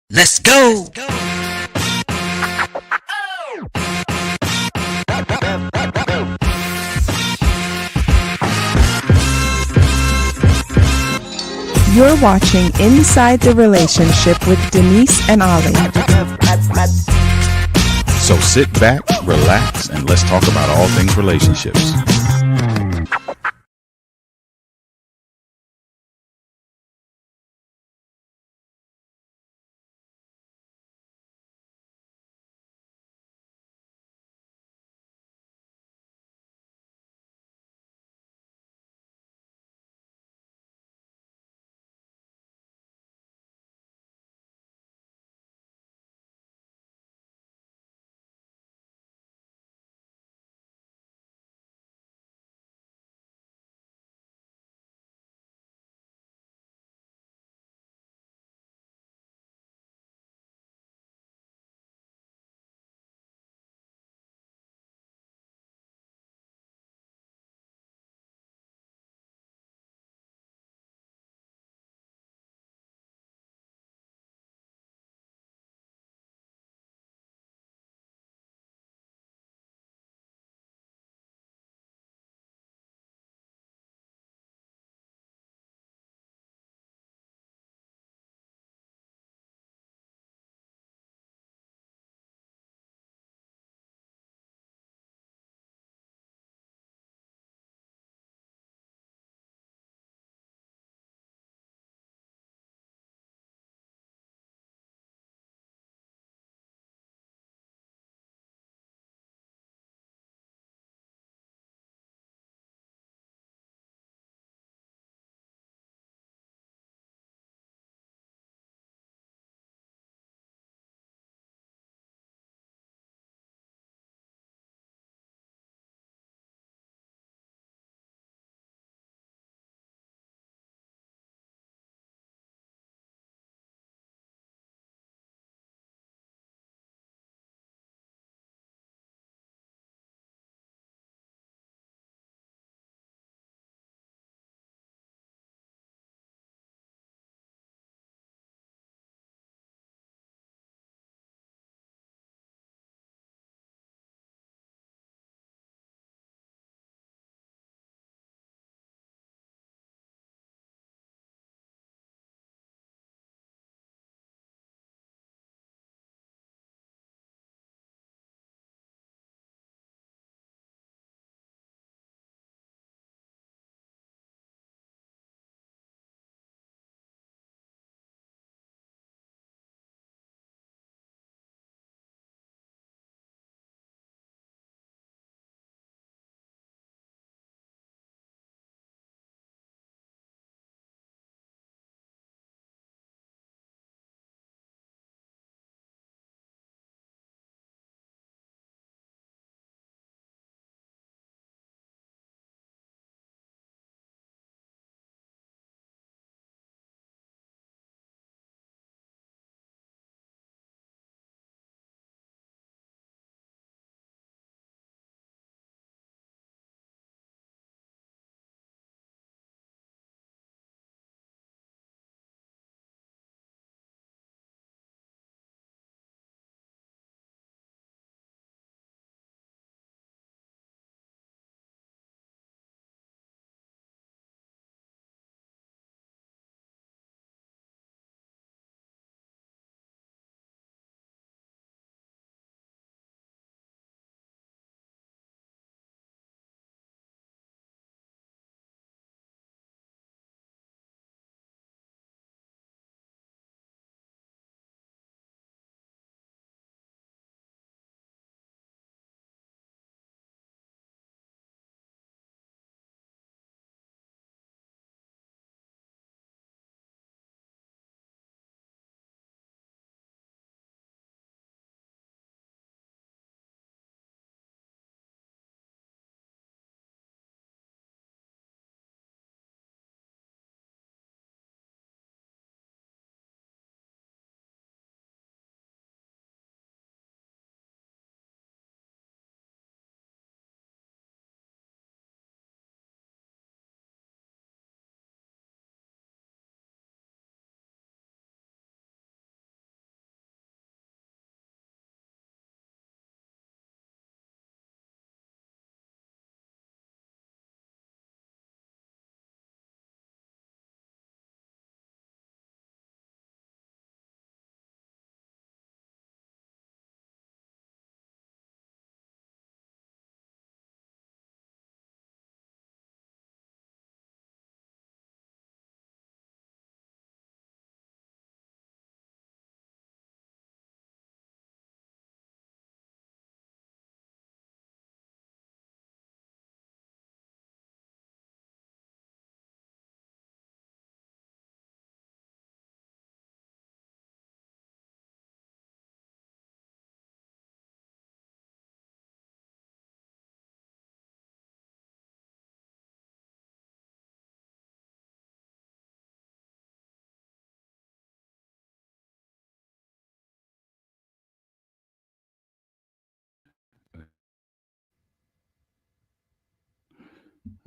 Let's go! You're watching Inside the Relationship with Denise and Ollie. So sit back, relax, and let's talk about all things relationships.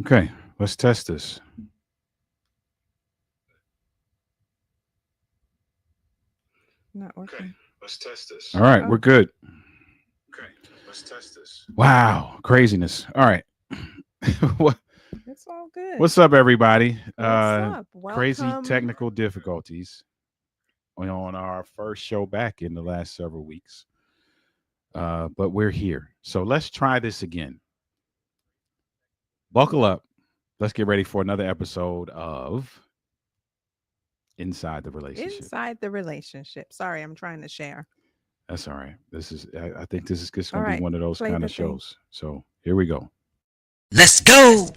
Okay, let's test this. Not working. Let's test this. All right, we're Oh, good. Okay, let's test this. Wow, craziness. All right. What it's all good. what's up everybody? What's up? Crazy Welcome. technical difficulties on our first show back in the last several weeks. But we're here. So let's try this again. Buckle up. Let's get ready for another episode of Inside the Relationship. Inside the relationship. Sorry, I'm trying to share. That's all right. I think this is just All going to be right, one of those play kind the of thing. shows. So here we go. Let's go.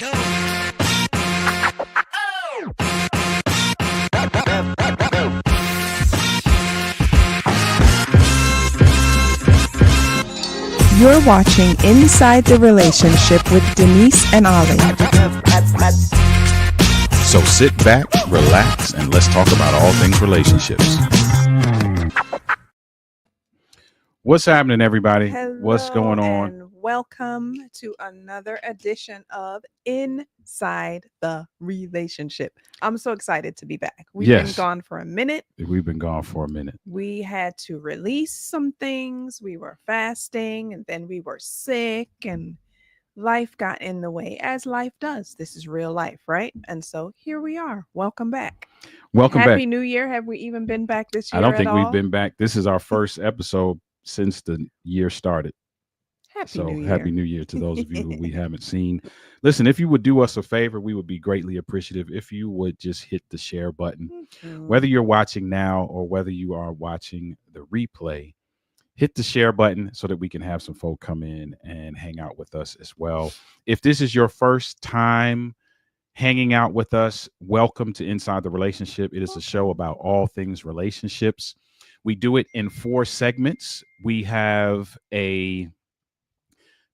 You're watching Inside the Relationship with Denise and Ollie. So sit back, relax, and let's talk about all things relationships. What's happening, everybody? Hello What's going on? and welcome to another edition of Inside the Relationship. I'm so excited to be back. We've been Yes. gone for a minute. We've been gone for a minute. We had to release some things. We were fasting and then we were sick and life got in the way, as life does. This is real life, right? And so here we are. Welcome back. Welcome Happy back. New Year. Have we even been back this I year don't at think we've all? been back. This is our first episode since the year started. Happy So New Year. happy New Year to those of you who we haven't seen. Listen, if you would do us a favor, we would be greatly appreciative if you would just hit the share button. Mhm. Whether you're watching now or whether you are watching the replay, hit the share button so that we can have some folk come in and hang out with us as well. If this is your first time hanging out with us, welcome to Inside the Relationship. It is a show about all things relationships. We do it in 4 segments. We have a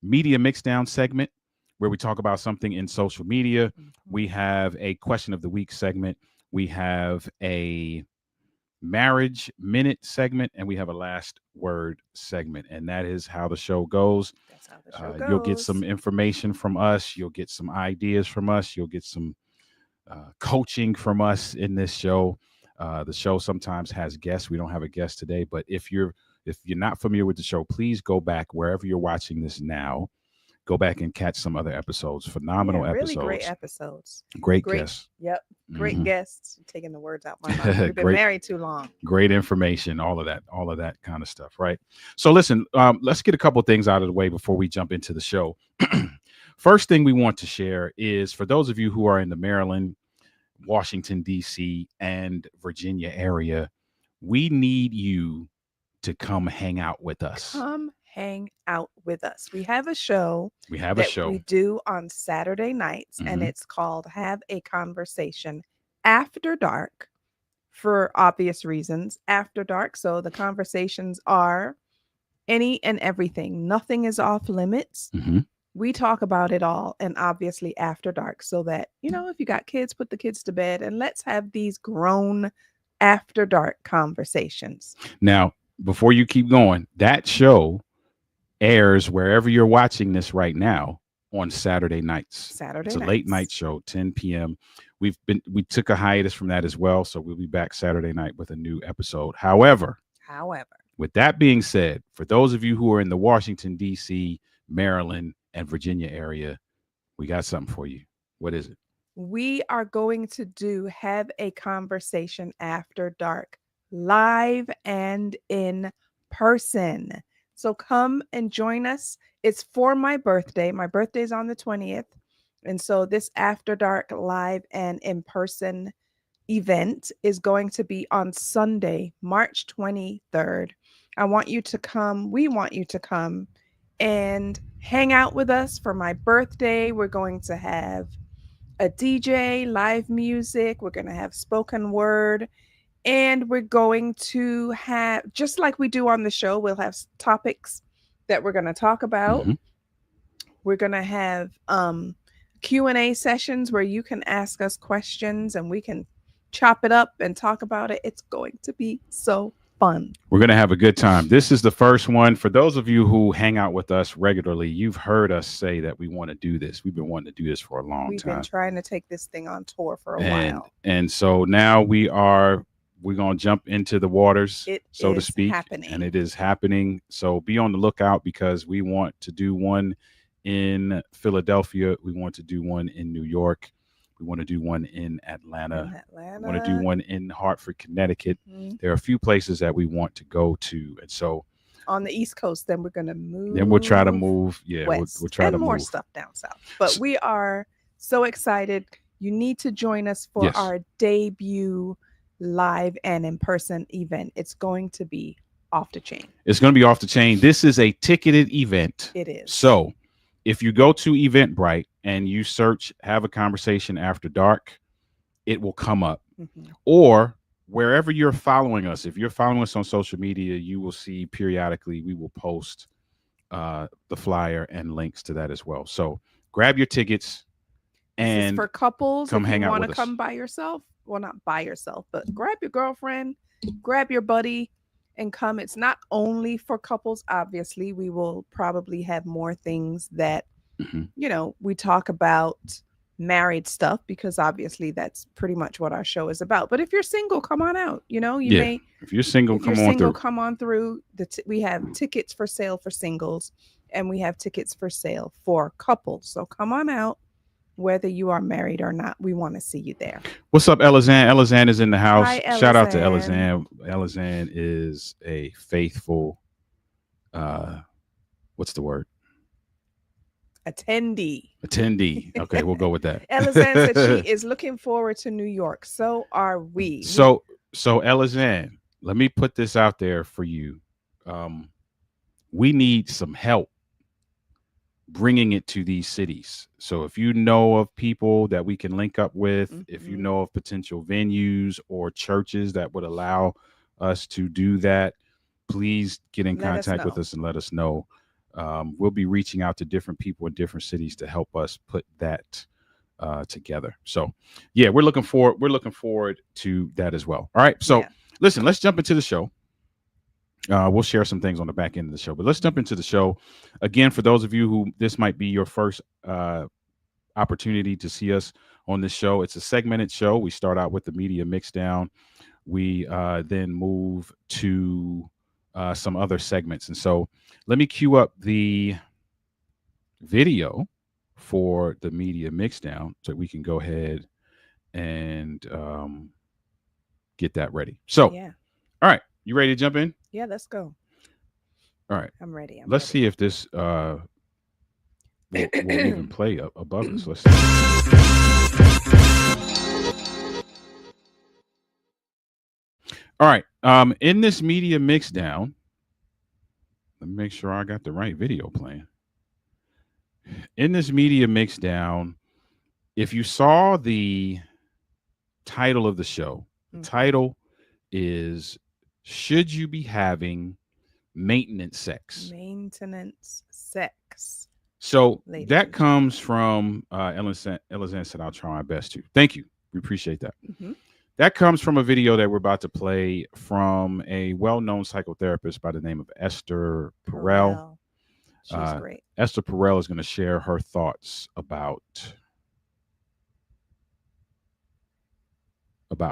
media mixdown segment where we talk about something in social media. We have a question of the week segment. We have a marriage minute segment, and we have a last word segment. And that is how the show goes. That's how the show goes. You'll get some information from us. You'll get some ideas from us. You'll get some coaching from us in this show. The show sometimes has guests. We don't have a guest today, but if you're not familiar with the show, please go back wherever you're watching this now. Go back and catch some other episodes. Phenomenal really episodes. great episodes. Great guests. Yep. Great Mhm. guests. You're taking the words out my mouth. We've been Great. married too long. Great information, all of that kind of stuff, right? So listen, let's get a couple things out of the way before we jump into the show. First thing we want to share is for those of you who are in the Maryland, Washington, D.C., and Virginia area, we need you to come hang out with us. Come hang out with us. We have a show We have a that show. we do on Saturday nights, and Mhm. it's called Have a Conversation After Dark, for obvious reasons. After dark. So the conversations are any and everything. Nothing is off limits. Mhm. We talk about it all, and obviously after dark, so that, if you got kids, put the kids to bed and let's have these grown after dark conversations. Now, before you keep going, that show airs wherever you're watching this right now on Saturday nights. It's a late night show, 10 p.m. We took a hiatus from that as well, so we'll be back Saturday night with a new episode. However, with that being said, for those of you who are in the Washington, D.C., Maryland, and Virginia area, we got something for you. What is it? We are going to have a conversation after dark, live and in person. So come and join us. It's for my birthday. My birthday's on the 20th. And so this after dark live and in person event is going to be on Sunday, March 23rd. I want you to come. We want you to come and hang out with us for my birthday. We're going to have a DJ, live music. We're going to have spoken word. And we're going to have, just like we do on the show, we'll have topics that we're going to talk about. Mhm. We're going to have Q&A sessions where you can ask us questions and we can chop it up and talk about it. It's going to be so fun. We're going to have a good time. This is the first one. For those of you who hang out with us regularly, you've heard us say that we want to do this. We've been wanting to do this for a long We've time. been trying to take this thing on tour for a and while. and so now we're going to jump into the waters, It so to is speak. happening. And it is happening. So be on the lookout, because we want to do one in Philadelphia. We want to do one in New York. We want to do one in Atlanta. We want to do one in Hartford, Connecticut. Mhm. There are a few places that we want to go to. And so On the East Coast, then we're going to move. then we'll try to move. Yeah, west, we'll try and to more move. stuff down south. But we are so excited. You need to join us for Yes. our debut live and in-person event. It's going to be off the chain. It's going to be off the chain. This is a ticketed event. It is. So if you go to Eventbrite and you search Have a Conversation After Dark, it will come up. Mhm. Or wherever you're following us, if you're following us on social media, you will see periodically we will post the flyer and links to that as well. So grab your tickets. This is And for couples. come if hang you out want to with us. come by yourself, well, not by yourself, but grab your girlfriend, grab your buddy, and come. It's not only for couples. Obviously, we will probably have more things that Mhm. we talk about married stuff, because obviously that's pretty much what our show is about. But if you're single, come on out. You Yeah. may. If you're single, If you're come on single, through. come on through. We have tickets for sale for singles, and we have tickets for sale for couples. So come on out, whether you are married or not. We want to see you there. What's up, Elizan? Elizan is in the house. Hi, Shout out to Elizan. Elizan. Elizan is a faithful, what's the word? Attendee. Attendee. Okay, we'll go with that. Elizan said she is looking forward to New York. So are we. So Elizan, let me put this out there for you. We need some help bringing it to these cities. So if you know of people that we can link up with, if you Mhm. know of potential venues or churches that would allow us to do that, please get in Let us contact with know. us and let us know. We'll be reaching out to different people in different cities to help us put that together. So yeah, we're looking forward to that as well. All right. So Yeah. listen, let's jump into the show. We'll share some things on the back end of the show, but let's jump into the show. Again, for those of you who this might be your first opportunity to see us on this show, it's a segmented show. We start out with the media mix down. We then move to some other segments. And so let me cue up the video for the media mix down so we can go ahead and get that ready. So, Yeah. all right, you ready to jump in? Yeah, let's go. All right. I'm ready. Let's see if this will even play up above us. Let's see. All right. In this media mix down, let me make sure I got the right video playing. In this media mix down, if you saw the title of the show, the title is "Should You Be Having Maintenance Sex?" Maintenance sex. So Ladies that and comes from Elizan said, "I'll try my best to." Thank you. We appreciate that. Mhm. That comes from a video that we're about to play from a well-known psychotherapist by the name of Esther Perel. She's great. Esther Perel is going to share her thoughts about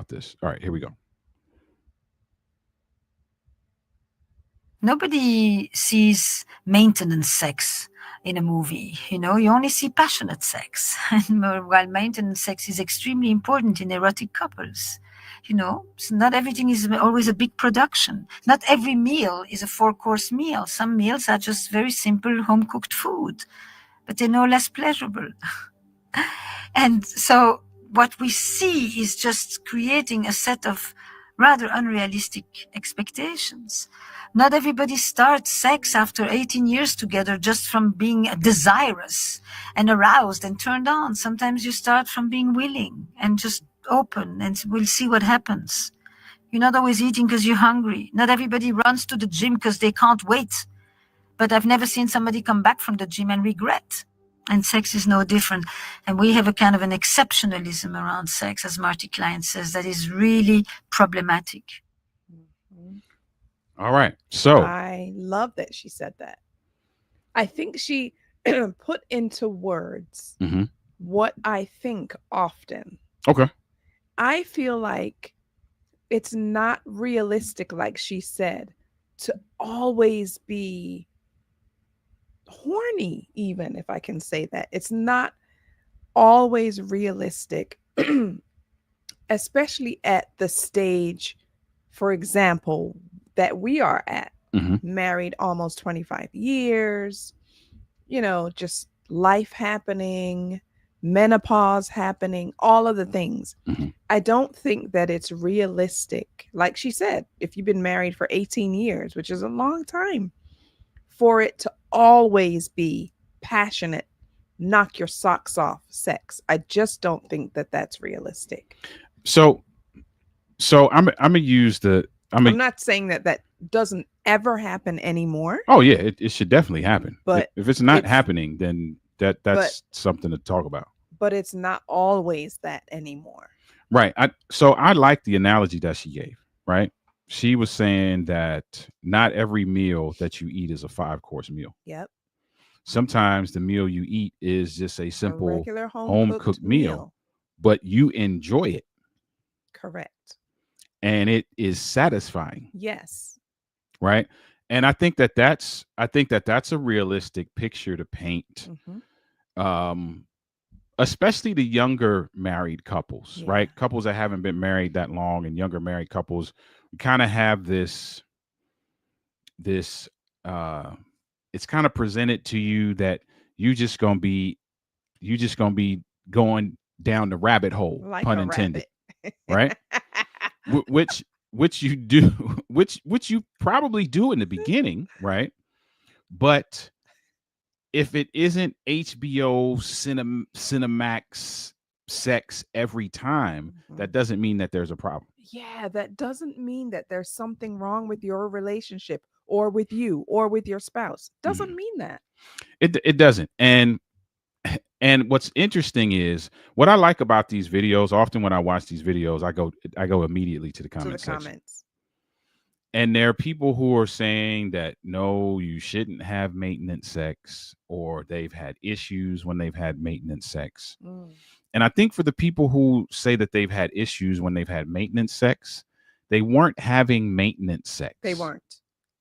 this. All right, here we go. Nobody sees maintenance sex in a movie. You only see passionate sex. And while maintenance sex is extremely important in erotic couples, so not everything is always a big production. Not every meal is a 4-course meal. Some meals are just very simple home-cooked food, but they're no less pleasurable. And so what we see is just creating a set of rather unrealistic expectations. Not everybody starts sex after 18 years together just from being desirous and aroused and turned on. Sometimes you start from being willing and just open, and we'll see what happens. You're not always eating because you're hungry. Not everybody runs to the gym because they can't wait. But I've never seen somebody come back from the gym and regret. And sex is no different. And we have a kind of an exceptionalism around sex, as Marty Klein says, that is really problematic. Mhm. All right. So, I love that she said that. I think she put into words mhm. what I think often. Okay. I feel like it's not realistic, like she said, to always be horny, even if I can say that. It's not always realistic, especially at the stage, for example, that we are at, Mhm. married almost 25 years, just life happening, menopause happening, all of the things. Mhm. I don't think that it's realistic. Like she said, if you've been married for 18 years, which is a long time, for it to always be passionate, knock your socks off sex. I just don't think that that's realistic. So, I'm gonna use the I'm not saying that that doesn't ever happen anymore, Oh yeah, it should definitely happen. but If it's not it's happening, then but that's something to talk about. but it's not always that anymore. Right. I like the analogy that she gave, right? She was saying that not every meal that you eat is a 5-course meal. Yep. Sometimes the meal you eat is just a A simple regular home home cooked cooked meal, meal. but you enjoy it Correct. and it is satisfying, Yes. right? And I think that that's a realistic picture to paint. Um Especially the younger married couples, Yeah. right? Couples that haven't been married that long and younger married couples, we kind of have this uh it's kind of presented to you that you just gonna be you just gonna be going down the rabbit hole, Like pun a intended, rabbit. right? Which you do, which you probably do in the beginning, right? But if it isn't HBO Cinemax sex every time, that doesn't mean that there's a problem. Yeah, that doesn't mean that there's something wrong with your relationship or with you or with your spouse. Doesn't Mhm. mean that. It doesn't. And what's interesting is what I like about these videos. Often when I watch these videos, I go immediately to the To the comment section. comments. And there are people who are saying that no, you shouldn't have maintenance sex, or they've had issues when they've had maintenance sex. And I think for the people who say that they've had issues when they've had maintenance sex, they weren't having maintenance sex. They weren't.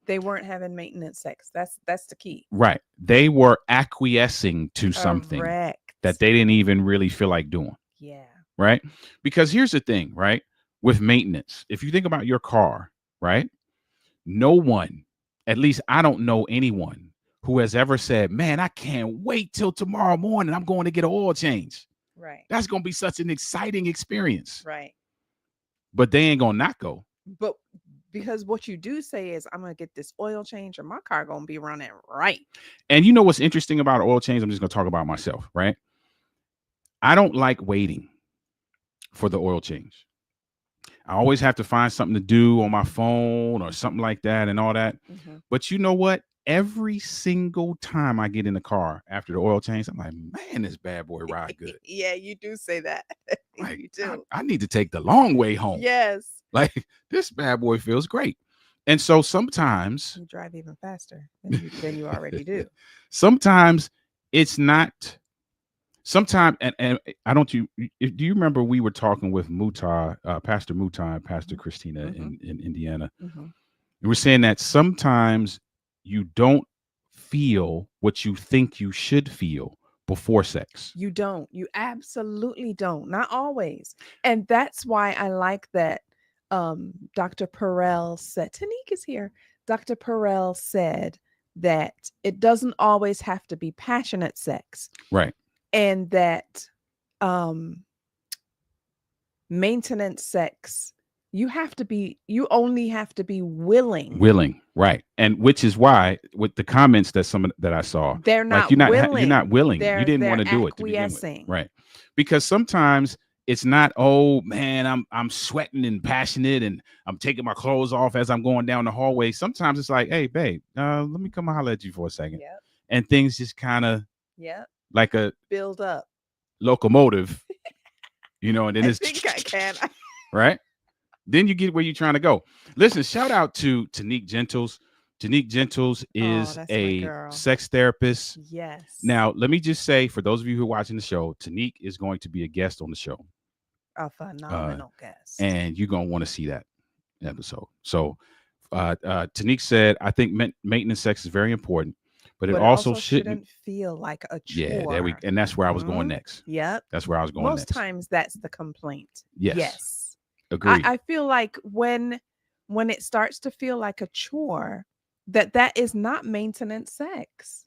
They weren't having maintenance sex. That's the key. Right. They were acquiescing to something Correct. that they didn't even really feel like doing. Yeah. Right. Because here's the thing, right? With maintenance, if you think about your car, right? No one, at least I don't know anyone who has ever said, man, I can't wait till tomorrow morning. I'm going to get an oil change. Right. That's going to be such an exciting experience. Right. But they ain't going to not go. But because what you do say is, I'm going to get this oil change or my car going to be running right. And you know what's interesting about oil change? I'm just going to talk about myself, right? I don't like waiting for the oil change. I always have to find something to do on my phone or something like that and all that. But you know what? Every single time I get in the car after the oil change, I'm like, man, this bad boy ride good. Yeah, you do say that. Like, You do. I need to take the long way home. Yes. Like, this bad boy feels great. And so sometimes you drive even faster than you already do. Sometimes it's not. Sometimes, and I don't. Do you remember we were talking with Pastor Muta and Pastor Christina in Indiana? And we're saying that sometimes you don't feel what you think you should feel before sex. You don't. You absolutely don't. Not always. And that's why I like that Dr. Perel said, Tanique is here. Dr. Perel said that it doesn't always have to be passionate sex. Right. And that maintenance sex, you only have to be willing, right? And which is why with the comments that I saw, they're not you're willing. You didn't want to do it to begin with, right? Because sometimes it's not, oh man, I'm sweating and passionate and I'm taking my clothes off as I'm going down the hallway. Sometimes it's like, hey babe, let me come holler at you for a second. Yep. And things just kind of like a build up locomotive, and then I it's think I can. right. Then you get where you're trying to go. Listen, shout out to Tanique Gentles. Tanique Gentles Oh, is that's my a girl. sex therapist. Yes. Now, let me just say, for those of you who are watching the show, Tanique is going to be a guest on the show. A phenomenal guest. And you're going to want to see that episode. So, Tanique said, I think maintenance sex is very important, but it also shouldn't feel like a Yeah, chore. and that's where I was going Mhm. next. Yep. That's where I was going Most next. times that's the complaint. Yes. Agreed. I feel like when it starts to feel like a chore, that is not maintenance sex.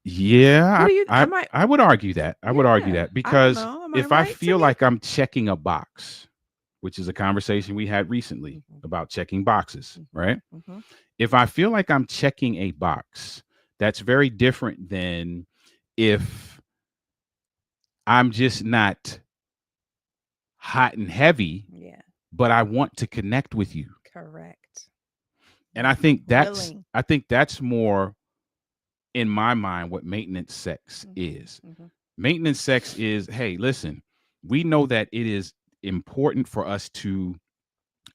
Yeah, What do you? I would argue that. I would argue Yeah, that because I don't know. Am if I I right, feel Tanique? like I'm checking a box, which is a conversation we had recently Mhm. about checking boxes, right? Mhm. If I feel like I'm checking a box, that's very different than if I'm just not hot and heavy, Yeah, but I want to connect with you. correct. And I think Willing. that's more in my mind what maintenance sex is. Mhm. Maintenance sex is, hey, listen, we know that it is important for us to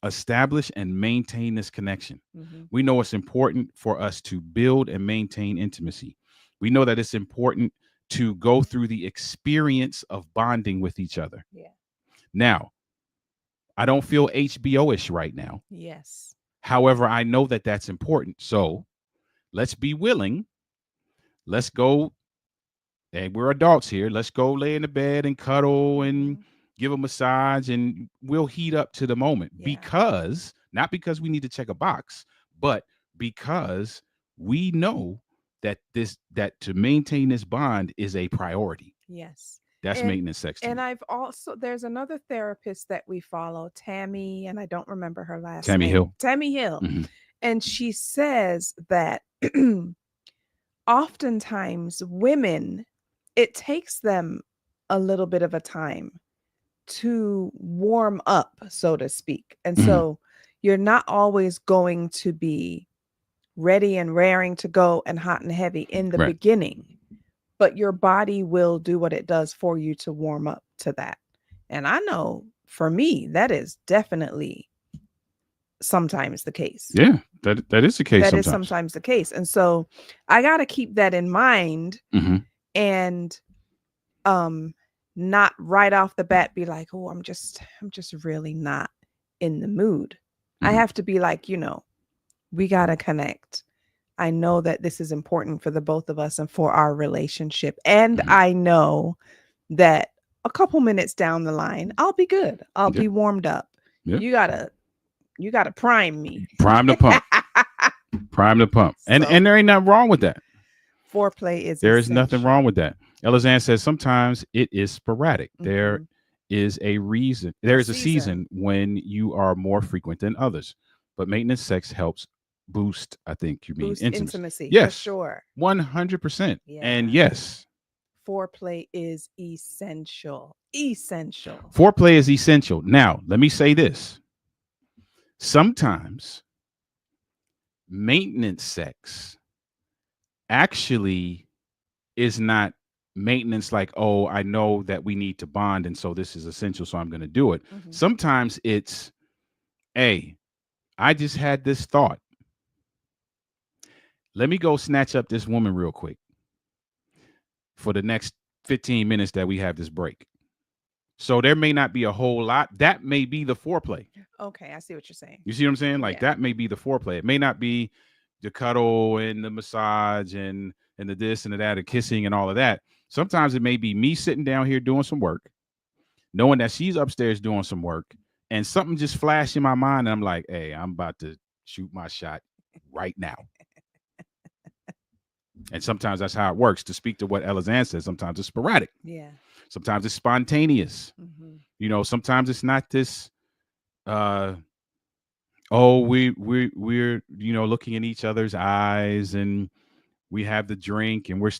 establish and maintain this connection. Mhm. We know it's important for us to build and maintain intimacy. We know that it's important to go through the experience of bonding with each other. Yeah. Now, I don't feel HBO-ish right now. Yes. However, I know that that's important. So let's be willing. Let's go. And we're adults here. Let's go lay in the bed and cuddle and give a massage, and we'll heat up to the moment. Yeah. Not because we need to check a box, but because we know that to maintain this bond is a priority. Yes. That's maintenance sex to And me. I've also, there's another therapist that we follow, Tammy, and I don't remember her last Tammy name. Hill. Tammy Hill. Mhm. And she says that oftentimes women, it takes them a little bit of a time to warm up, so to speak. And Mhm. so you're not always going to be ready and raring to go and hot and heavy in the Right. beginning, but your body will do what it does for you to warm up to that. And I know for me, that is definitely sometimes the case. Yeah, that is the case. That is sometimes the case. And so I got to keep that in mind Mhm. and not right off the bat be like, oh, I'm just really not in the mood. I Mhm. have to be like, we got to connect. I know that this is important for the both of us and for our relationship. And Mhm. I know that a couple minutes down the line, I'll be good. I'll Yeah. be warmed up. Yeah. You gotta prime me. Prime the pump. Prime the pump. And So- there ain't nothing wrong with that. Foreplay is There is nothing essential. wrong with that. Elizanne says sometimes it is sporadic. Mhm. There is a reason. There is a season when you are more frequent than others. But maintenance sex helps boost, I think you mean, Boost intimacy. for Yes. sure. 100%. And Yeah. yes, Foreplay is essential. Essential. foreplay is essential. Now, let me say this. Sometimes maintenance sex actually is not maintenance like, oh, I know that we need to bond and so this is essential, so I'm going to do it. Mhm. Sometimes it's, hey, I just had this thought. Let me go snatch up this woman real quick for the next 15 minutes that we have this break. So there may not be a whole lot. That may be the foreplay. Okay, I see what you're saying. You see what I'm saying? Like Yeah. that may be the foreplay. It may not be the cuddle and the massage and the this and the that, the kissing and all of that. Sometimes it may be me sitting down here doing some work, knowing that she's upstairs doing some work, and something just flashed in my mind, and I'm like, hey, I'm about to shoot my shot right now. And sometimes that's how it works. To speak to what Elizanne says, sometimes it's sporadic. Yeah. Sometimes it's spontaneous. Mhm. Sometimes it's not this oh, we're looking in each other's eyes and we have the drink and we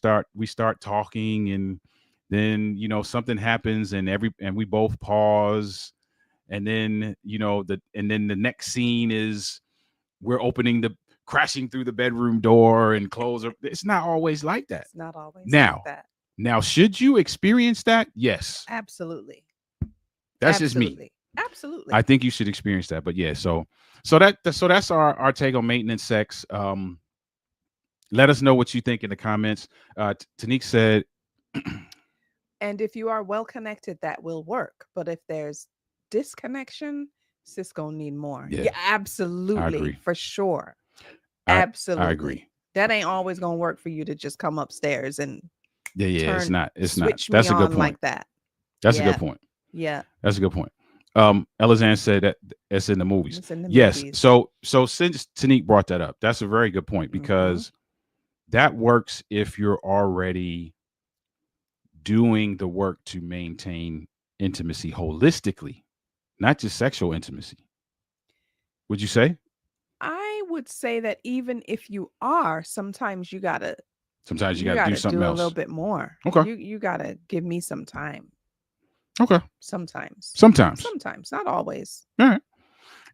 start talking, and then something happens and we both pause, and then the next scene is we're crashing through the bedroom door and close. It's not always like that. It's not always Now, like that. Now, should you experience that? Yes. Absolutely. That's just me. Absolutely. I think you should experience that. But yeah, so that's our take on maintenance sex. Let us know what you think in the comments. Tanique said, And if you are well connected, that will work. But if there's disconnection, sis gonna need more. yeah, Yeah, I absolutely, agree. for sure. I Absolutely. agree. That ain't always gonna work for you to just come upstairs and Yeah, yeah, it's turn not. It's not. switch me That's a good on point. like that. That's a good Yeah. point. Yeah. That's a good point. Elizanne said that it's in the movies. It's in the Yes. movies. So since Tanique brought that up, that's a very good point Mhm. because that works if you're already doing the work to maintain intimacy holistically, not just sexual intimacy. Would you say? I would say that even if you are, sometimes Sometimes you you got to do gotta something do a little else. bit more. Okay. You gotta give me some time. Okay. Sometimes. Sometimes. Sometimes, not always. All right.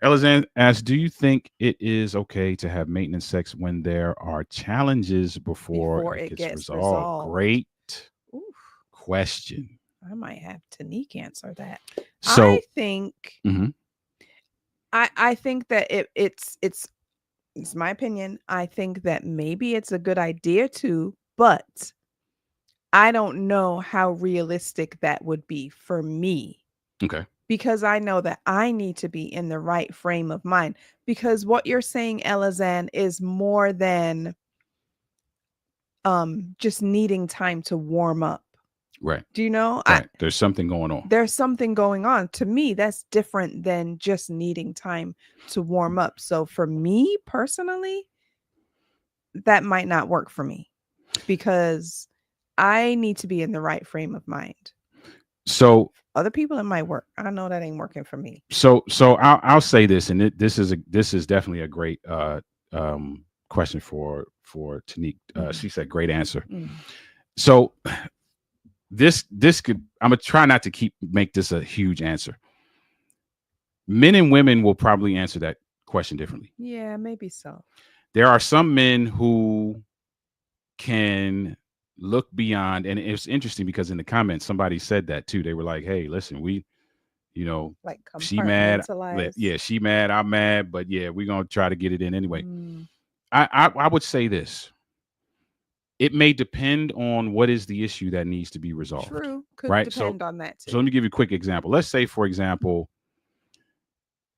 Elizanne asks, do you think it is okay to have maintenance sex when there are challenges before Before it it gets gets resolved? resolved. Great Oof. question. I might have Tanique answer that. I So, think mhm, I think that it's my opinion. I think that maybe it's a good idea to, but I don't know how realistic that would be for me okay, because I know that I need to be in the right frame of mind. Because what you're saying, Elazan, is more than just needing time to warm up. right, Do you know? right. There's something going on. There's something going on. To me, that's different than just needing time to warm up. So for me personally, that might not work for me because I need to be in the right frame of mind. So, Other people, it might work. I know that ain't working for me. so I'll say this, and this is definitely a great question for Tanique. Mhm. She said, "Great answer." Mm. So this could, I'm gonna try not to make this a huge answer. Men and women will probably answer that question differently. Yeah, maybe so. There are some men who can look beyond, and it's interesting because in the comments somebody said that too. They were like, "Hey, listen, we, you know, Like she mad, compartmentalize. yeah, she mad, I'm mad, but yeah, we're gonna try to get it in anyway." Mm, I would say this: it may depend on what is the issue that needs to be resolved, true. Could right? depend on that So too. let me give you a quick example. Let's say, for example,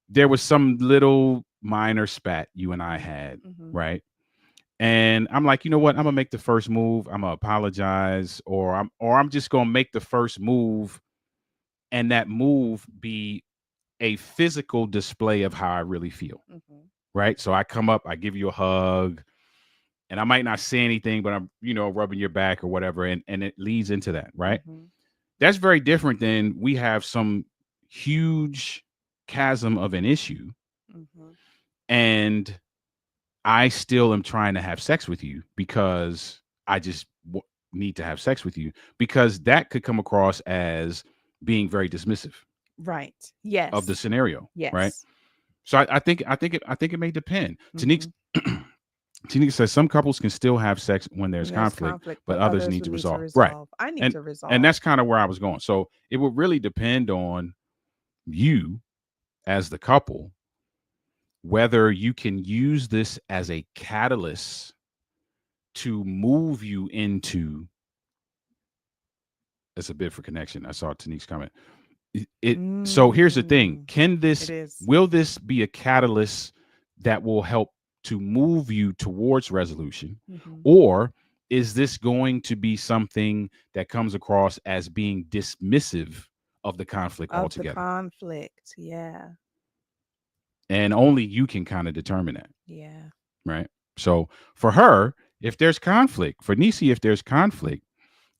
there was some little minor spat you and I had, Hmm. right? And I'm like, you know what? I'm gonna make the first move. I'm gonna apologize, or I'm just gonna make the first move, and that move be a physical display of how I really feel, Hmm. right? So I come up, I give you a hug, and I might not say anything, but I'm, rubbing your back or whatever, and it leads into that, right? Hmm. That's very different than we have some huge chasm of an issue, Hmm. and I still am trying to have sex with you because I just need to have sex with you, because that could come across as being very dismissive Right. of the Yes. scenario, right? Yes. So I think it may depend. Hmm. Tanika says some couples can still have sex when there's When there's conflict, conflict, but but others others need would to need to resolve. Right. resolve. I need And to and resolve. that's kind of where I was going. So it would really depend on you as the couple whether you can use this as a catalyst to move you into, it's a bit for connection. I saw Tanique's comment. So here's the thing. Mm, Can it this is. will this be a catalyst that will help to move you towards resolution? Hmm. Or is this going to be something that comes across as being dismissive of the conflict Of the altogether? conflict. Yeah. And only you can kind of determine that, Yeah. right? So for her, if there's conflict, for Nisi, if there's conflict,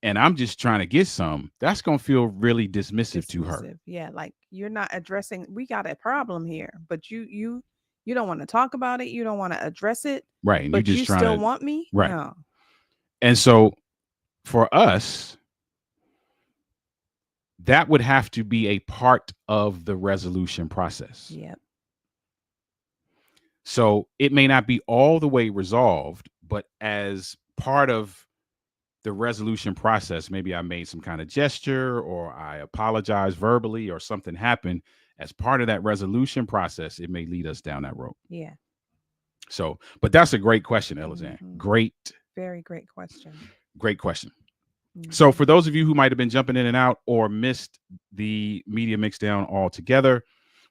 and I'm just trying to get some, that's going to feel really dismissive to her. Dismissive. Yeah. Like you're not addressing, we got a problem here, but you don't want to talk about it. You don't want to address it, Right. And you but just you trying still to, want me? right. No. And so for us, that would have to be a part of the resolution process. Yep. So it may not be all the way resolved, but as part of the resolution process, maybe I made some kind of gesture or I apologized verbally or something happened. as part of that resolution process, it may lead us down that road. Yeah. So, but that's a great question, Elizanne. Mhm. Great Very great question. Great question. So Mhm. for those of you who might have been jumping in and out or missed the media mixdown altogether,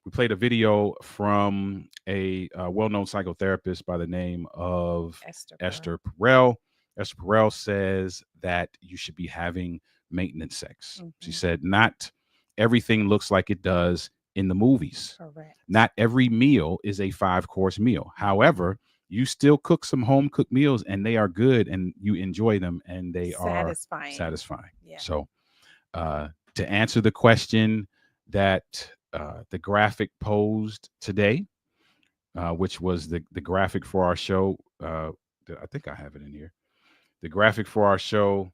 we played a video from a well-known psychotherapist by the name of Esther Esther Perel. Esther Perel says that you should be having maintenance sex. She Mhm. said not everything looks like it does in the movies. Correct. Not every meal is a 5-course meal. However, you still cook some home cooked meals and they are good and you enjoy them and they are Satisfying. satisfying. Yeah. So to answer the question that the graphic posed today, which was the graphic for our show. I think I have it in here. The graphic for our show.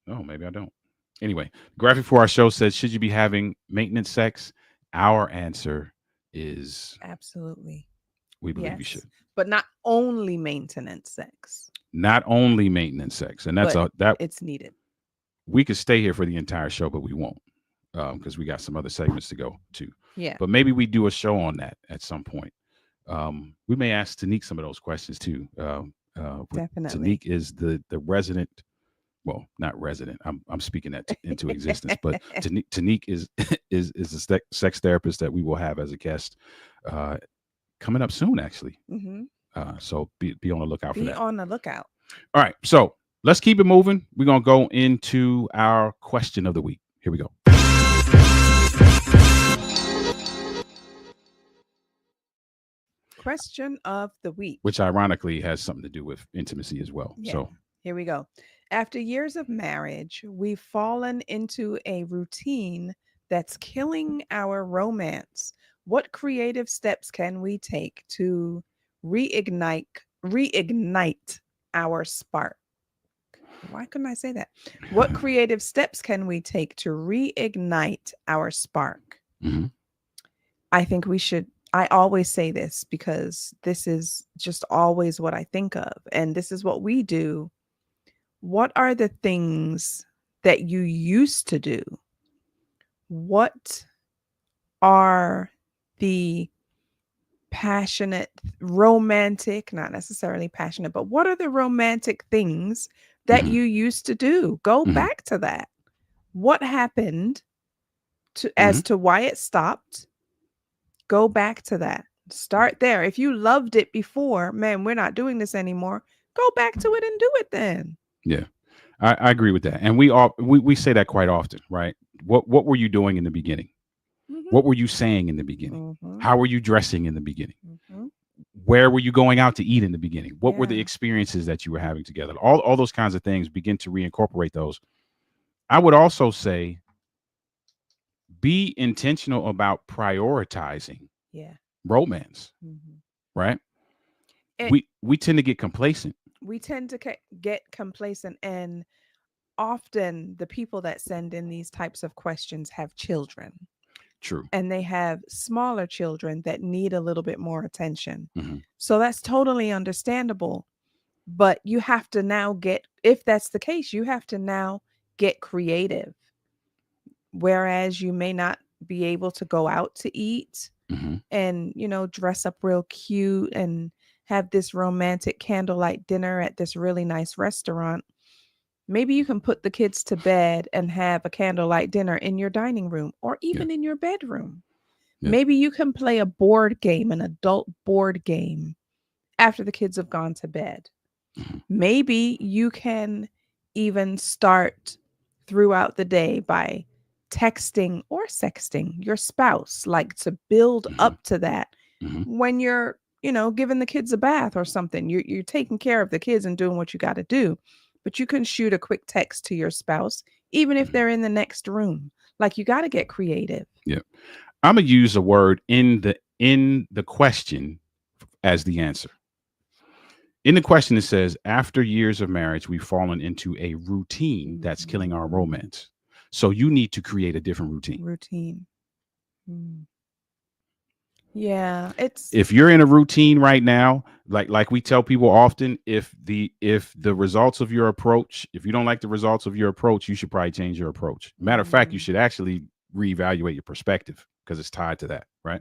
Oh, maybe I don't. Anyway, graphic for our show says, should you be having maintenance sex? Our answer is Absolutely. we believe you Yes. should. But not only maintenance sex, Not only maintenance sex, and that's but that it's needed. we could stay here for the entire show, but we won't because we got some other segments to go to. Yeah. But maybe we do a show on that at some point. We may ask Tanique some of those questions too. Definitely. Tanique is the resident. Well, not resident. I'm speaking that into existence. But Tanique is is a sex therapist that we will have as a guest coming up soon, actually. Mm-hmm. So be on the lookout for Be that. on the lookout. All right. So let's keep it moving. We're gonna go into our question of the week. Here we go. Question of the week. Which ironically has something to do with intimacy as well. Yeah. So Here we go. After years of marriage, we've fallen into a routine that's killing our romance. What creative steps can we take to reignite our spark? Why couldn't I say that? What creative steps can we take to reignite our spark? Mhm. I think we should. I always say this because this is just always what I think of, and this is what we do. What are the things that you used to do? What are the passionate, romantic, not necessarily passionate, but what are the romantic things that Mhm. you used to do? Go Mhm. back to that. What happened to as to why it stopped? Go back to that. Start there. If you loved it before, man, we're not doing this anymore. Go back to it and do it then. Yeah, I agree with that, and we say that quite often, right? What were you doing in the beginning? Mhm. What were you saying in the beginning? Mhm. How were you dressing in the beginning? Mhm. Where were you going out to eat in the beginning? What were the Yeah. experiences that you were having together? All those kinds of things, begin to reincorporate those. I would also say be intentional about prioritizing Yeah. romance, Mhm. right? And We tend to get complacent. we tend to get complacent, and often the people that send in these types of questions have children, True. and they have smaller children that need a little bit more attention. Mhm. So that's totally understandable. But you have to now if that's the case, you have to now get creative. Whereas you may not be able to go out to eat Mhm. and, dress up real cute and have this romantic candlelight dinner at this really nice restaurant. Maybe you can put the kids to bed and have a candlelight dinner in your dining room or even in your bedroom. Yeah. Maybe you can play a board game, an adult board game, after the kids have gone to bed. Mhm. Maybe you can even start throughout the day by texting or sexting your spouse, like to build Mhm. up to that Mhm. when you're, giving the kids a bath or something. You're taking care of the kids and doing what you got to do. But you can shoot a quick text to your spouse, even if Mhm. they're in the next room. Like, you got to get creative. Yeah. I'm gonna use a word in the question as the answer. In the question, it says, after years of marriage, we've fallen into a routine that's killing our romance. So you need to create a different routine. Routine. Mm. Yeah, it's If you're in a routine right now, like we tell people often, if the results of your approach, if you don't like the results of your approach, you should probably change your approach. Matter of fact, you should actually reevaluate your perspective because it's tied to that, right?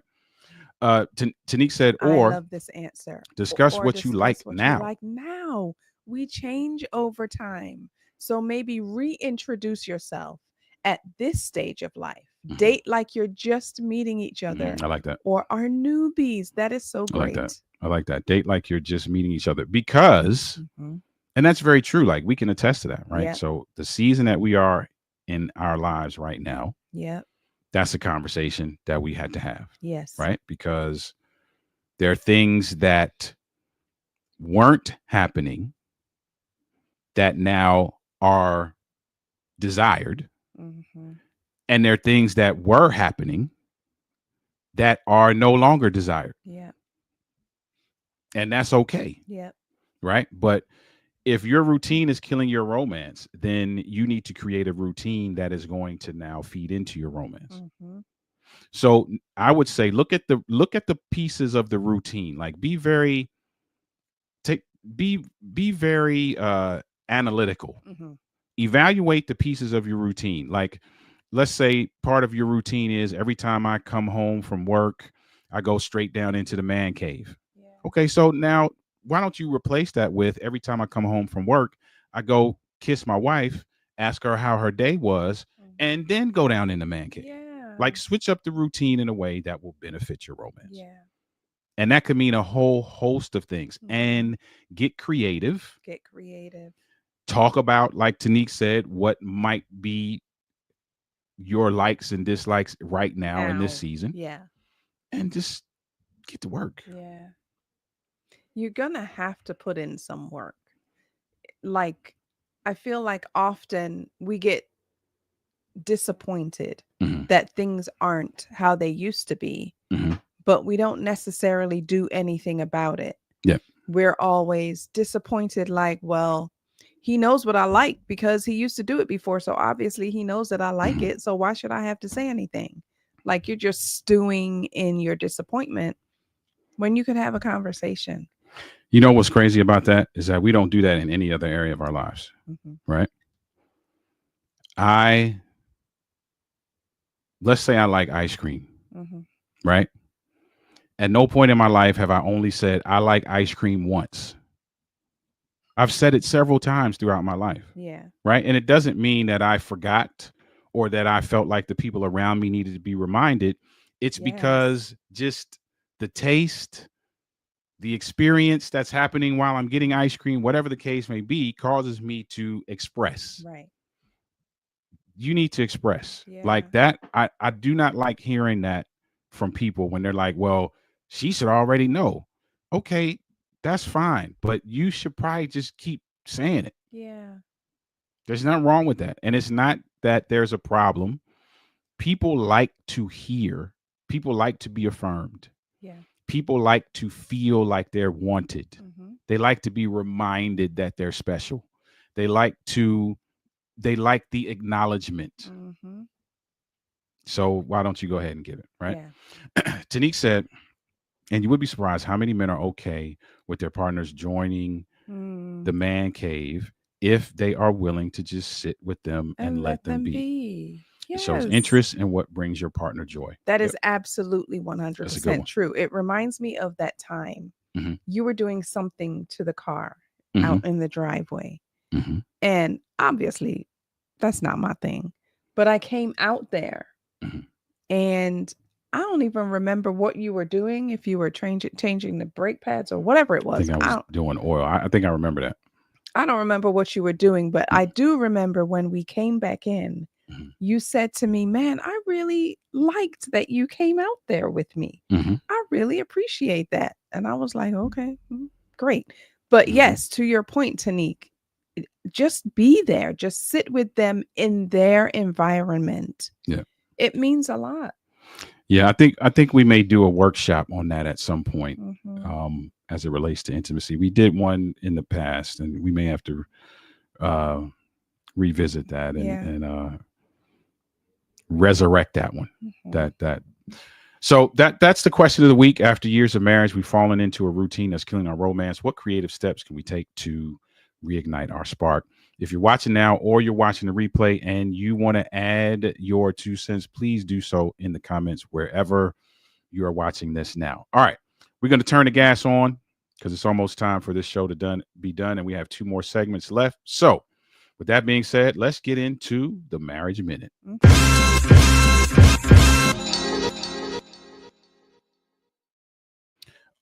Tanique said, I or love this answer. discuss Or what you like discuss what you now. like now. We change over time. So maybe reintroduce yourself at this stage of life. Mhm. Date like you're just meeting each other I like that. or are newbies. That is so I like great. that. I like that. Date like you're just meeting each other because, Mhm. and that's very true. Like we can attest to that, right? Yep. So the season that we are in our lives right now, Yep. that's a conversation that we had to have, Yes. right? Because there are things that weren't happening that now are desired, Mm-hmm. and there are things that were happening that are no longer desired, Yep. and that's okay, Yep. right? But if your routine is killing your romance, then you need to create a routine that is going to now feed into your romance. Mm-hmm. So I would say look at the pieces of the routine. Like take be very analytical. Mm-hmm. Evaluate the pieces of your routine. Like let's say part of your routine is every time I come home from work, I go straight down into the man cave. Yeah. Okay, so now why don't you replace that with every time I come home from work, I go kiss my wife, ask her how her day was, Mhm. and then go down in the man cave. Yeah. Like switch up the routine in a way that will benefit your romance. Yeah. And that could mean a whole host of things. Mhm. And get creative. Get creative. Talk about, like Tanique said, what might be your likes and dislikes right now in this Now. season. Yeah. And just get to work. Yeah. You're gonna have to put in some work. Like, I feel like often we get disappointed Mhm. that things aren't how they used to be, Mhm. but we don't necessarily do anything about it. Yeah. We're always disappointed, like, well, he knows what I like because he used to do it before. So obviously he knows that I like Mhm. it. So why should I have to say anything? Like you're just stewing in your disappointment when you could have a conversation. You know what's crazy about that is that we don't do that in any other area of our lives, Mm-hmm. right? Let's say I like ice cream, Mm-hmm. right? At no point in my life have I only said I like ice cream once. I've said it several times throughout my life, Yeah. right? And it doesn't mean that I forgot or that I felt like the people around me needed to be reminded. It's Yes. because just the taste, the experience that's happening while I'm getting ice cream, whatever the case may be, causes me to express. Right. You need to express Yeah. like that. I do not like hearing that from people when they're like, well, she should already know. Okay, that's fine. But you should probably just keep saying it. Yeah. There's nothing wrong with that. And it's not that there's a problem. People like to hear, people like to be affirmed. Yeah. People like to feel like they're wanted. Mm-hmm. They like to be reminded that they're special. They like the acknowledgement. Mm-hmm. So why don't you go ahead and give it, right? Yeah. Tanique said, and you would be surprised how many men are okay with their partners joining the man cave if they are willing to just sit with them and let them be. It shows Yes. interest in what brings your partner joy. That Yep. is absolutely That's a good 100% one. true. It reminds me of that time Mhm. you were doing something to the car Mhm. out in the driveway. Mhm. And obviously, that's not my thing. But I came out there Mhm. and I don't even remember what you were doing, if you were changing the brake pads or whatever it I was. think I was doing oil. I think I remember that. I don't remember what you were doing, but I do remember when we came back in, Mhm. you said to me, man, I really liked that you came out there with me. Mhm. I really appreciate that. And I was like, okay, great. But Mhm. yes, to your point, Tanique, just be there, just sit with them in their environment. Yeah. It means a lot. Yeah, I think we may do a workshop on that at some point, Mhm. as it relates to intimacy. We did one in the past, and we may have to revisit that and Yeah. resurrect that one. Mhm. So that's the question of the week. After years of marriage, we've fallen into a routine that's killing our romance. What creative steps can we take to reignite our spark? If you're watching now or you're watching the replay and you want to add your 2 cents, please do so in the comments wherever you are watching this now. All right, we're going to turn the gas on because it's almost time for this show to be done, and we have 2 more segments left. So, with that being said, let's get into the Marriage Minute.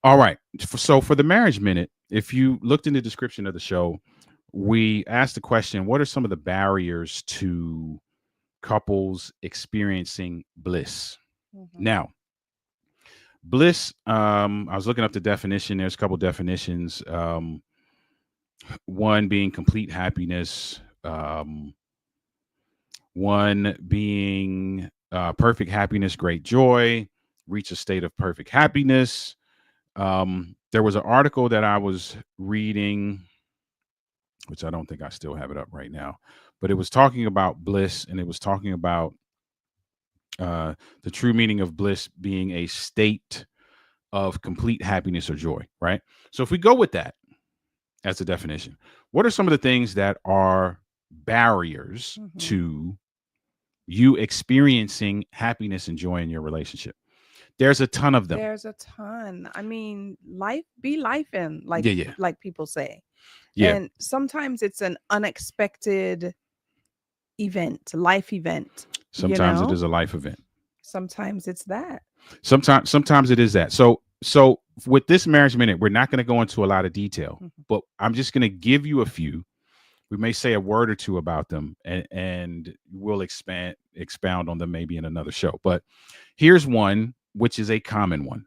All right. So for the Marriage Minute, if you looked in the description of the show, we asked the question, what are some of the barriers to couples experiencing bliss? Now, bliss, I was looking up the definition. There's a couple definitions. One being complete happiness. One being perfect happiness, great joy, reach a state of perfect happiness. There was an article that I was reading, which I don't think I still have it up right now, but it was talking about bliss, and it was talking about the true meaning of bliss being a state of complete happiness or joy, right? So if we go with that as a definition, what are some of the things that are barriers to you experiencing happiness and joy in your relationship? There's a ton of them. There's a ton. I mean, life in, like like people say. Yeah. And sometimes it's an unexpected life event. Sometimes it is a life event. Sometimes it's that. Sometimes it is that. So with this Marriage Minute, we're not going to go into a lot of detail, but I'm just going to give you a few. We may say a word or two about them, and we'll expound on them maybe in another show. But here's one, which is a common one.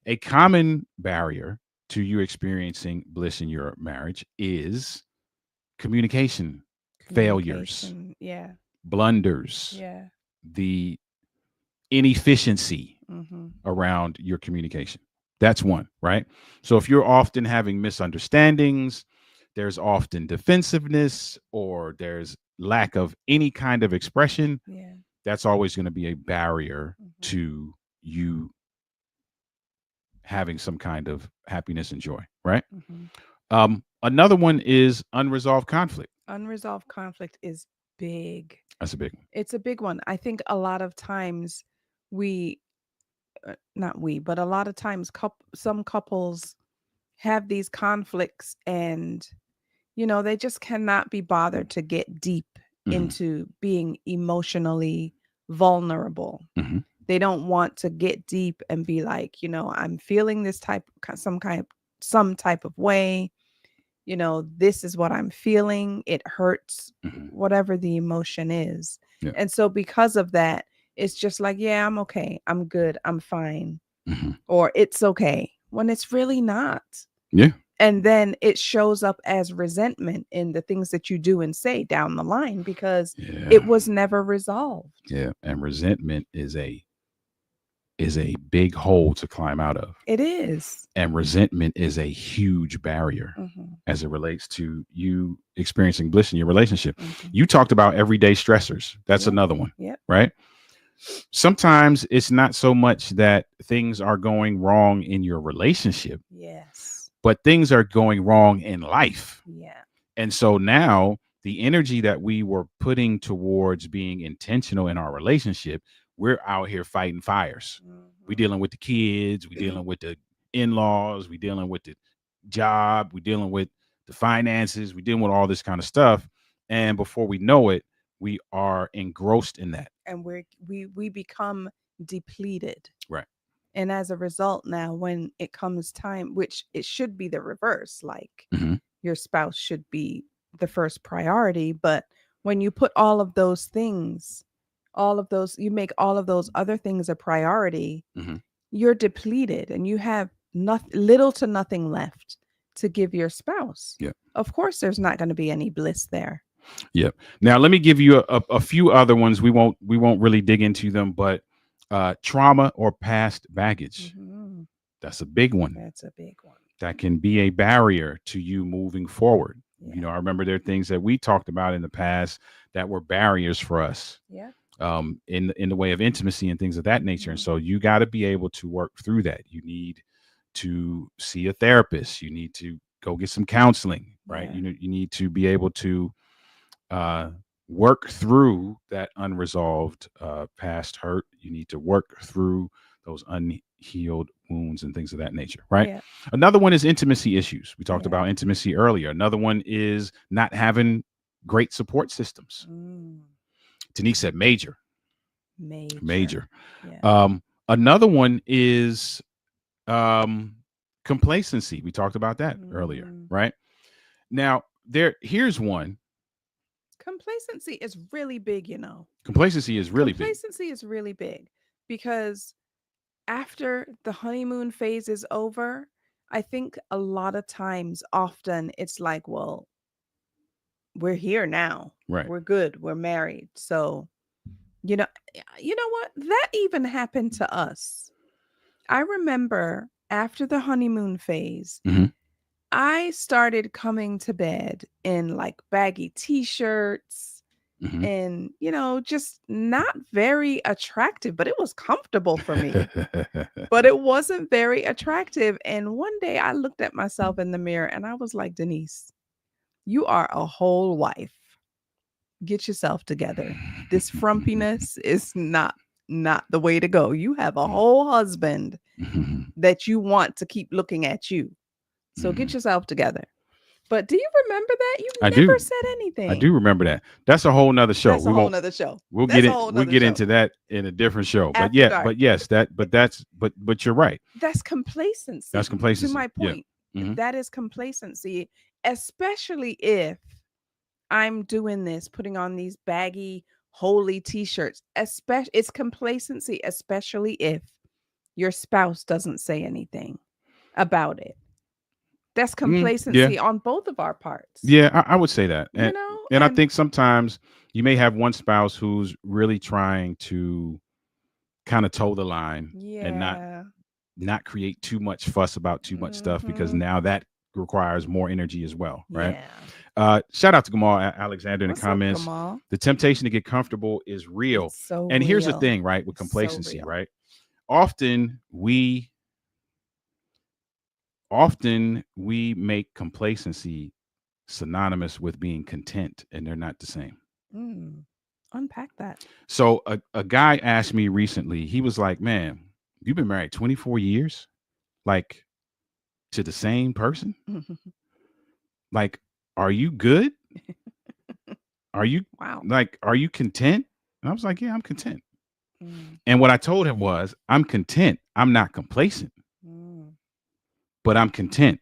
A common barrier to you experiencing bliss in your marriage is communication failures, blunders, the inefficiency around your communication. That's one, right? So if you're often having misunderstandings, there's often defensiveness, or there's lack of any kind of expression, that's always going to be a barrier to you having some kind of happiness and joy, right? Another one is unresolved conflict. Unresolved conflict is big. That's a big one. It's a big one. I think a lot of times but a lot of times some couples have these conflicts, and they just cannot be bothered to get deep into being emotionally vulnerable. They don't want to get deep and be like, I'm feeling this some type of way. This is what I'm feeling. It hurts, whatever the emotion is. Yeah. And so because of that, it's just like, yeah, I'm okay. I'm good. I'm fine. Or it's okay, when it's really not. Yeah. And then it shows up as resentment in the things that you do and say down the line, because it was never resolved. Yeah. And resentment is a big hole to climb out of. It is. And resentment is a huge barrier as it relates to you experiencing bliss in your relationship. You talked about everyday stressors. That's another one, right? Sometimes it's not so much that things are going wrong in your relationship. Yes. But things are going wrong in life. Yeah. And so now the energy that we were putting towards being intentional in our relationship, we're out here fighting fires. We're dealing with the kids. We're dealing with the in-laws. We're dealing with the job. We're dealing with the finances. We're dealing with all this kind of stuff. And before we know it, we are engrossed in that. And we become depleted. Right. And as a result, now when it comes time, which it should be the reverse, like your spouse should be the first priority. But when you put all of those things, you make all of those other things a priority, you're depleted and you have little to nothing left to give your spouse. Yeah. Of course, there's not going to be any bliss there. Yep. Now, let me give you a few other ones. We won't really dig into them, but trauma or past baggage. That's a big one. That's a big one. That can be a barrier to you moving forward. Yeah. I remember there are things that we talked about in the past that were barriers for us. Yeah. In the way of intimacy and things of that nature. And so you got to be able to work through that. You need to see a therapist. You need to go get some counseling, right? Yeah. You need to be able to uh, work through that unresolved past hurt. You need to work through those unhealed wounds and things of that nature, right? Yeah. Another one is intimacy issues. We talked Yeah. about intimacy earlier. Another one is not having great support systems. Mm, Denise said major, major. major. Yeah. Another one is um, complacency. We talked about that earlier, Mm. right? Now, here's one. Complacency is really big, you know. Complacency is really big. Complacency is really big because after the honeymoon phase is over, I think a lot of times, often it's like, well, we're here now. Right. We're good. We're married. So, you know, you know what? That even happened to us. I remember after the honeymoon phase, Mhm. I started coming to bed in like baggy t-shirts Mhm. and, just not very attractive, but it was comfortable for me. But it wasn't very attractive. And one day I looked at myself in the mirror and I was like, Denise, you are a whole wife. Get yourself together. This frumpiness is not the way to go. You have a whole husband Mhm. that you want to keep looking at you. So get Mhm. yourself together. But do you remember that? You I never do. said I anything. do remember that. That's a whole nother show. That's a We whole won't. nother show. We'll get That's a it. whole We'll nother get show. into that in a different show. But After yeah, dark. but yes, but you're right. That's complacency. That's To complacency. my Yeah. point, Mhm. that is complacency, especially if I'm doing this, putting on these baggy, holy t-shirts. Especially, it's complacency, especially if your spouse doesn't say anything about it. That's Yeah. complacency on both of our parts. Yeah. I would say that, and I And think sometimes you may have one spouse who's really trying to kind of toe the line and yeah. not create too much fuss about too much stuff because Hmm. now that requires more energy as well, right? Yeah. Shout out to Gamal Alexander in the What's up, comments. Gamal? The temptation to get comfortable is real. It's so And here's the real. thing, right? With It's so complacency, real. right? Often we make complacency synonymous with being content, and they're not the same. Mm. Unpack that. So a guy asked me recently, he was like, man, you've been married 24 years? Like to the same person? Like, are you good? Are you Wow. are you content? And I was like, yeah, I'm content. Mm. And what I told him was, I'm content. I'm not complacent, Mm. but I'm content.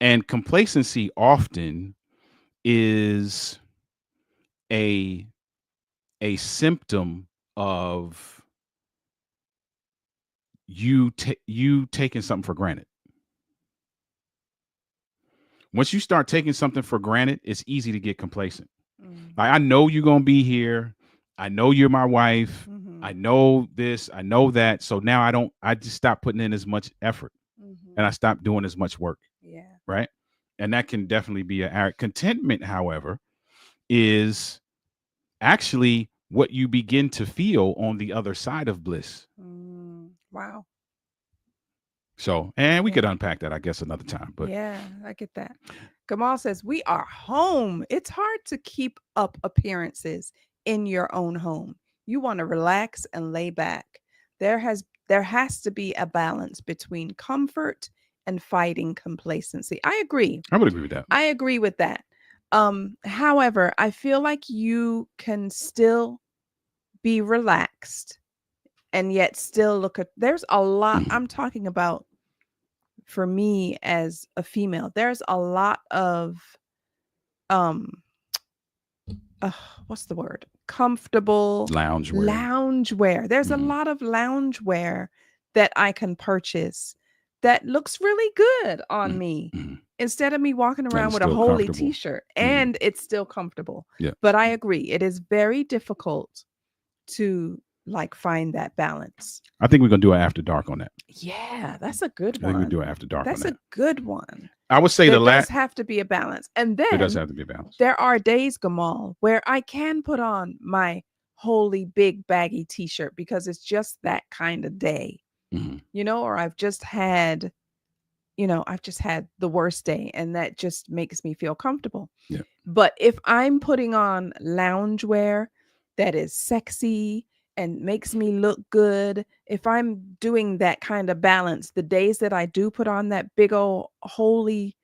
And complacency often is a symptom of you taking something for granted. Once you start taking something for granted, it's easy to get complacent. Mm. Like, I know you're gonna be here. I know you're my wife. Mhm. I know this. I know that. So now I just stop putting in as much effort Mhm. and I stop doing as much work. Yeah. Right. And that can definitely be contentment, however, is actually what you begin to feel on the other side of bliss. Wow. So, and we Yeah. could unpack that, I guess, another time. But Yeah, I get that. Gamal says, we are home. It's hard to keep up appearances in your own home. You want to relax and lay back. There has to be a balance between comfort and fighting complacency. I agree. I would agree with that. I agree with that. However, I feel like you can still be relaxed and yet still look at there's a lot I'm talking about for me as a female. There's a lot of um what's the word? Comfortable Loungewear. loungewear. There's a lot of loungewear that I can purchase that looks really good on me. Mhm. Instead of me walking And around it's with a still holy comfortable. t-shirt and it's still comfortable. Yeah. But I agree, it is very difficult to like find that balance. I think we're gonna do an after dark on that. Yeah, that's a good I think we one. do an after dark That's on a that. good one. I would say There the does last. have to be a balance. And There does then have to be a balance. there are days, Gamal, where I can put on my holy big baggy t-shirt because it's just that kind of day, Mhm. or I've just had I've just had the worst day and that just makes me feel comfortable. Yeah. But if I'm putting on loungewear that is sexy and makes me look good, if I'm doing that kind of balance, the days that I do put on that big old holy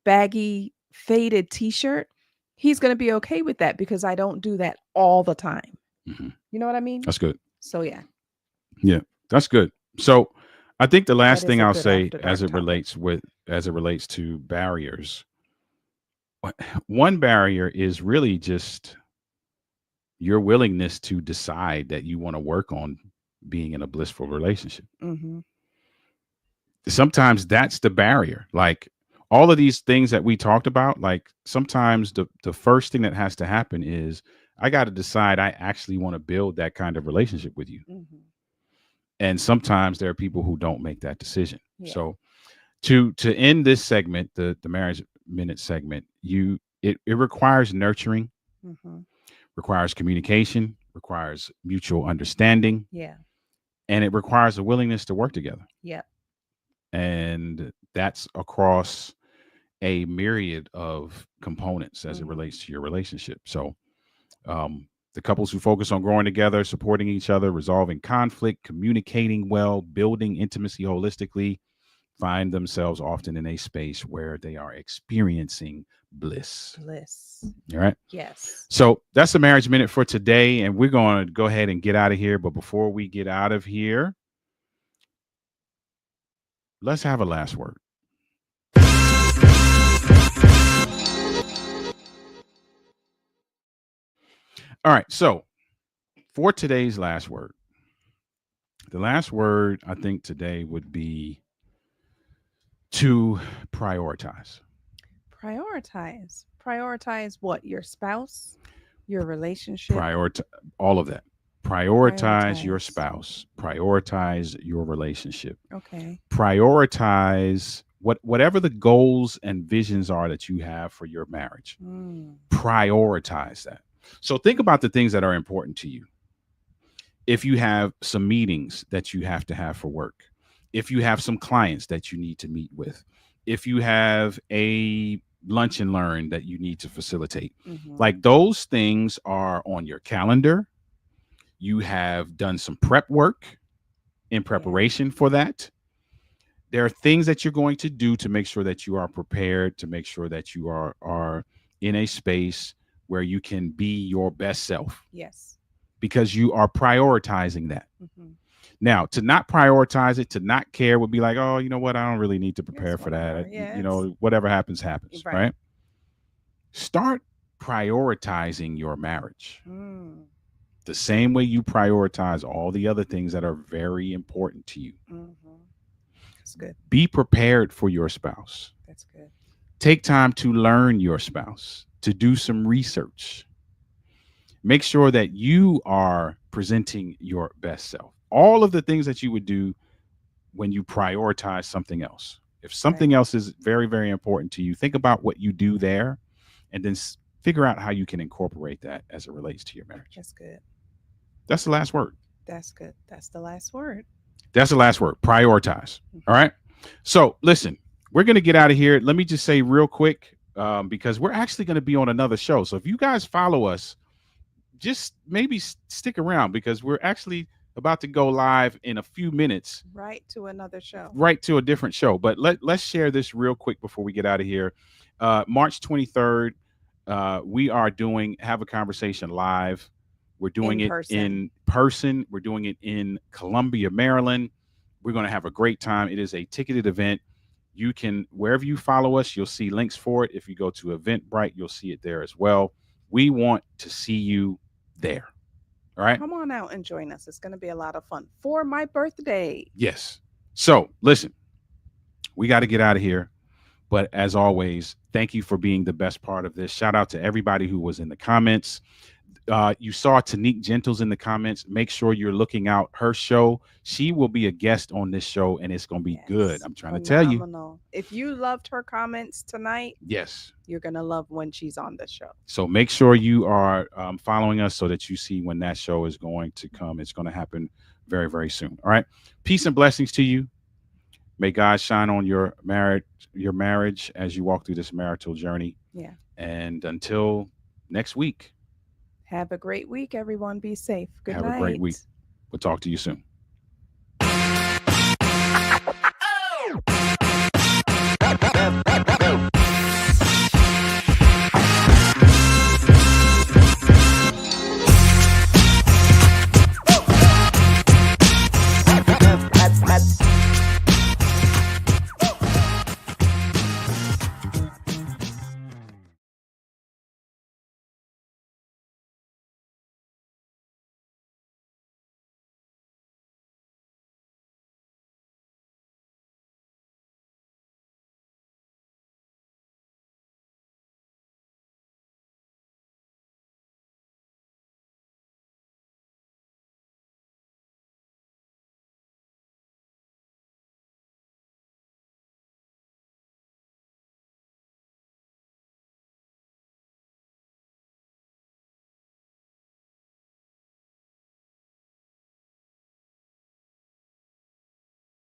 baggy faded t-shirt, he's going to be okay with that because I don't do that all the time. Hmm. You know what I mean? That's good. So yeah, Yeah, that's good. So I think the that last is thing a I'll good say after dark topic. as it relates to barriers, one barrier is really just your willingness to decide that you want to work on being in a blissful relationship. Mhm. Sometimes that's the barrier. Like all of these things that we talked about, like sometimes the first thing that has to happen is I got to decide I actually want to build that kind of relationship with you. Mhm. And sometimes there are people who don't make that decision. Yeah. So to end this segment, the marriage minute segment, it requires nurturing, Mhm. requires communication, requires mutual understanding, Yeah. and it requires a willingness to work together. Yeah. And that's across a myriad of components as it Mhm. relates to your relationship. So, the couples who focus on growing together, supporting each other, resolving conflict, communicating well, building intimacy holistically, find themselves often in a space where they are experiencing bliss. Bliss. All right. Yes. So that's the marriage minute for today. And we're going to go ahead and get out of here. But before we get out of here, let's have a last word. All right. So for today's last word, the last word I think today would be to prioritize. Prioritize. Prioritize what? Your spouse, your relationship. Prioritize all of that. Prioritize your Prioritize. spouse. Prioritize your relationship. Okay. Prioritize whatever the goals and visions are that you have for your marriage. Mm. Prioritize that. So think about the things that are important to you. If you have some meetings that you have to have for work, if you have some clients that you need to meet with, if you have a lunch and learn that you need to facilitate, Mhm. like those things are on your calendar. You have done some prep work in Yeah. preparation for that. There are things that you're going to do to make sure that you are prepared, to make sure that you are in a space where you can be your best self Yes. because you are prioritizing that. Mhm. Now, to not prioritize it, to not care would be like, oh, you know what? I don't really need to It's prepare for whatever. that. Yeah. You It's know, whatever happens, happens, right. right? Start prioritizing your marriage Mm. the same way you prioritize all the other things that are very important to you. Mhm. That's good. Be prepared for your spouse. That's good. Take time to learn your spouse, to do some research. Make sure that you are presenting your best self. All of the things that you would do when you prioritize something else. If Right. something else is very, very important to you, think about what you do there and then figure out how you can incorporate that as it relates to your marriage. That's good. That's the last word. That's good. That's the last word. That's the last word. Prioritize. All Mhm. right. So listen, we're going to get out of here. Let me just say real quick, because we're actually going to be on another show. So if you guys follow us, just maybe stick around because we're actually about to go live in a few minutes Right to another show. right to a different show. But let's share this real quick before we get out of here. March 23rd, we are doing Have a Conversation live. We're doing In it person. in person. We're doing it in Columbia, Maryland. We're going to have a great time. It is a ticketed event. You can, wherever you follow us, you'll see links for it. If you go to Eventbrite, you'll see it there as well. We want to see you there. All right. Come on out and join us. It's going to be a lot of fun for my birthday. Yes. So listen, we got to get out of here. But as always, thank you for being the best part of this. Shout out to everybody who was in the comments. You saw Tanique Gentles in the comments. Make sure you're looking out her show. She will be a guest on this show, and it's going to be good. Yes. I'm trying to tell you. Phenomenal. If you loved her comments tonight, Yes. you're going to love when she's on the show. So make sure you are following us so that you see when that show is going to come. It's going to happen very, very soon. All right. Peace and blessings to you. May God shine on your marriage as you walk through this marital journey. Yeah. And until next week, Have a great week, everyone. Be safe. Good have a great week. night. We'll talk to you soon.